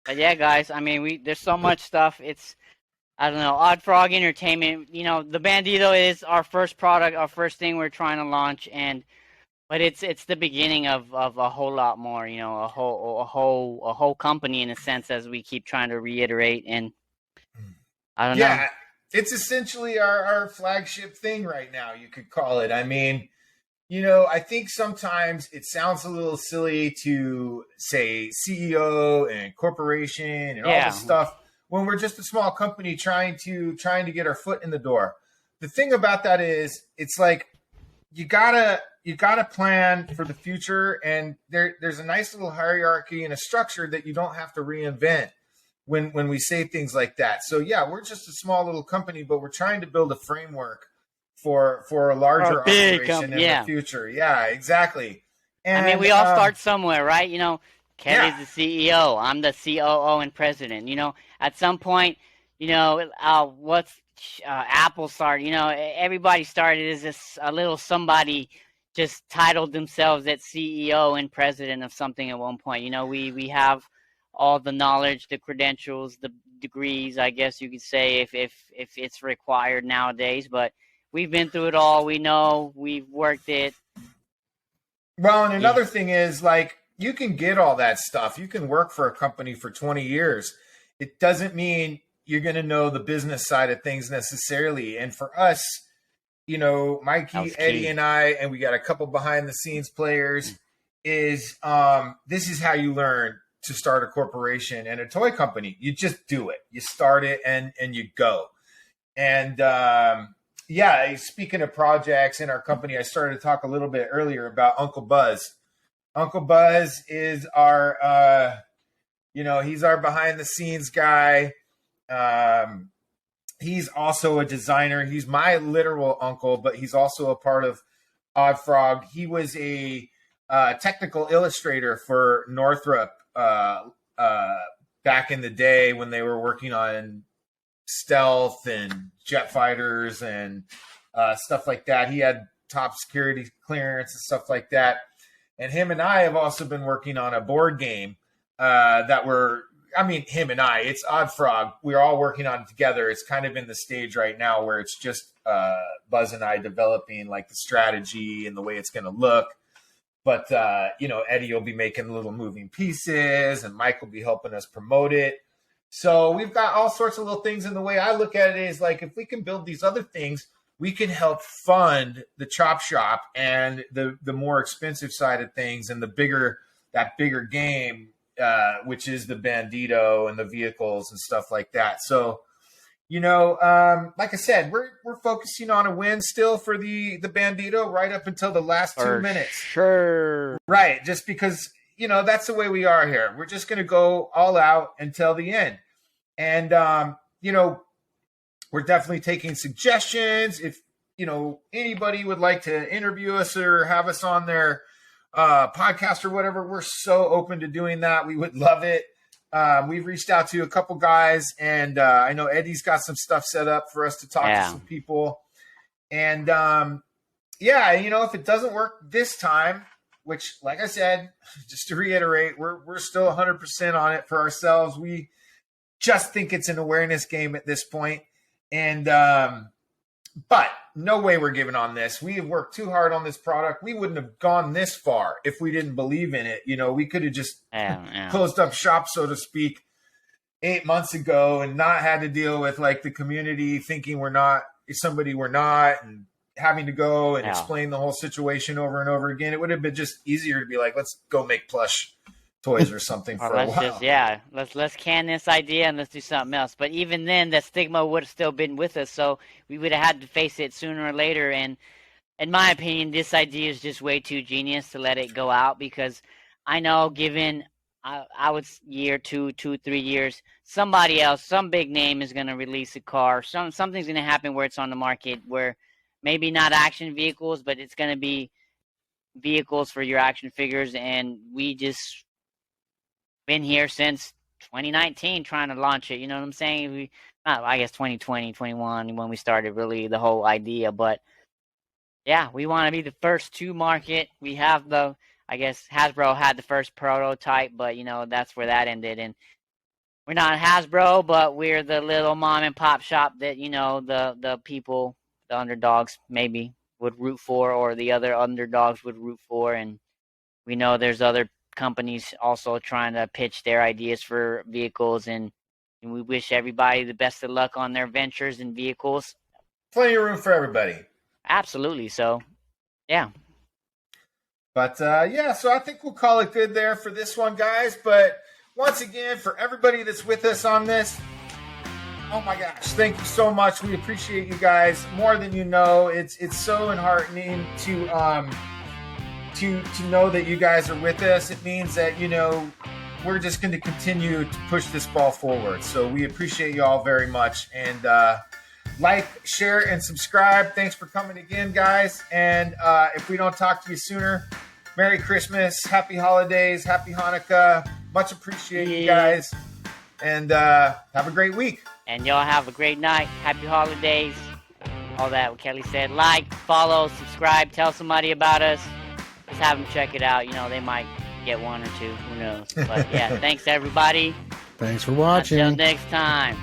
But yeah, guys, I mean, there's so much stuff. It's, I don't know, Oddfrog Entertainment. The Bandito is our first product, our first thing we're trying to launch, but it's the beginning of a whole lot more. A whole company in a sense, as we keep trying to reiterate. And I don't know. Yeah, it's essentially our flagship thing right now. You could call it. I mean, I think sometimes it sounds a little silly to say CEO and corporation and all this stuff when we're just a small company trying to get our foot in the door. The thing about that is, it's like you gotta plan for the future, and there's a nice little hierarchy and a structure that you don't have to reinvent when we say things like that. So yeah, we're just a small little company, but we're trying to build a framework for a larger operation in the future. Yeah, exactly. And, I mean, we all start somewhere, right? Kelly's the CEO. I'm the COO and president. At some point, what's Apple started? Everybody started as a little somebody just titled themselves at CEO and president of something at one point. We have all the knowledge, the credentials, the degrees, I guess you could say, if it's required nowadays. But we've been through it all. We know. We've worked it. Well, and another thing is, like, you can get all that stuff. You can work for a company for 20 years. It doesn't mean you're going to know the business side of things necessarily. And for us, Mikey, Eddie, and I, and we got a couple behind the scenes players, is this is how you learn to start a corporation and a toy company. You just do it. You start it and you go. And speaking of projects in our company, I started to talk a little bit earlier about Uncle Buzz. Uncle Buzz is our, he's our behind the scenes guy. He's also a designer. He's my literal uncle, but he's also a part of Oddfrog. He was a technical illustrator for Northrop back in the day when they were working on stealth and jet fighters and stuff like that. He had top security clearance and stuff like that. And him and I have also been working on a board game him and I, it's Oddfrog. We're all working on it together. It's kind of in the stage right now where it's just Buzz and I developing like the strategy and the way it's going to look. But, Eddie will be making little moving pieces and Mike will be helping us promote it. So we've got all sorts of little things. And the way I look at it is like, if we can build these other things, we can help fund the chop shop and the more expensive side of things and that bigger game, which is the Bandito and the vehicles and stuff like that. So, like I said, we're focusing on a win still for the Bandito right up until the last 2 minutes. Sure. Right. Just because, that's the way we are here. We're just going to go all out until the end. And, we're definitely taking suggestions. If, anybody would like to interview us or have us on their podcast or whatever, we're so open to doing that. We would love it. We've reached out to a couple guys, and I know Eddie's got some stuff set up for us to talk to some people. And, if it doesn't work this time, which, like I said, just to reiterate, we're still 100% on it for ourselves. We just think it's an awareness game at this point. And, but no way we're giving on this. We have worked too hard on this product. We wouldn't have gone this far if we didn't believe in it. We could have just closed up shop, so to speak, 8 months ago and not had to deal with like the community thinking we're not somebody we're not and having to go and explain the whole situation over and over again. It would have been just easier to be like, let's go make plush toys or something for a while. Let's can this idea and let's do something else. But even then, that stigma would have still been with us, so we would have had to face it sooner or later. And in my opinion, this idea is just way too genius to let it go out, because I know given I would year 2, 3 years, somebody else, some big name is going to release a car. Something's going to happen where it's on the market, where maybe not action vehicles, but it's going to be vehicles for your action figures. And we just been here since 2019 trying to launch it. You know what I'm saying? I guess 2020, 21 when we started really the whole idea. But yeah, we want to be the first to market. We have I guess Hasbro had the first prototype, but that's where that ended. And we're not Hasbro, but we're the little mom and pop shop that, the people, the underdogs maybe would root for, or the other underdogs would root for. And we know there's other companies also trying to pitch their ideas for vehicles, and we wish everybody the best of luck on their ventures and vehicles. Plenty of room for everybody. Absolutely. So, yeah. But, so I think we'll call it good there for this one, guys. But once again, for everybody that's with us on this, oh my gosh, thank you so much. We appreciate you guys more than you know. It's so enheartening to know that you guys are with us. It means that, we're just going to continue to push this ball forward. So we appreciate you all very much. And like, share, and subscribe. Thanks for coming again, guys. And if we don't talk to you sooner, Merry Christmas, Happy Holidays, Happy Hanukkah. Much appreciate you guys. And have a great week. And y'all have a great night. Happy Holidays. All that what Kelly said. Like, follow, subscribe, tell somebody about us. Just have them check it out. They might get one or two. Who knows? But yeah, thanks everybody. Thanks for watching. Until next time.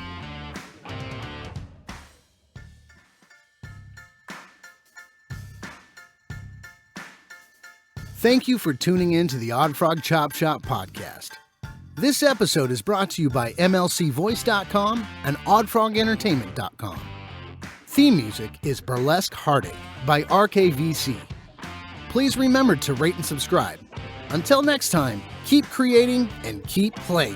Thank you for tuning in to the Oddfrog Chop Shop podcast. This episode is brought to you by MLCVoice.com and OddfrogEntertainment.com. Theme music is Burlesque Heartache by RKVC. Please remember to rate and subscribe. Until next time, keep creating and keep playing.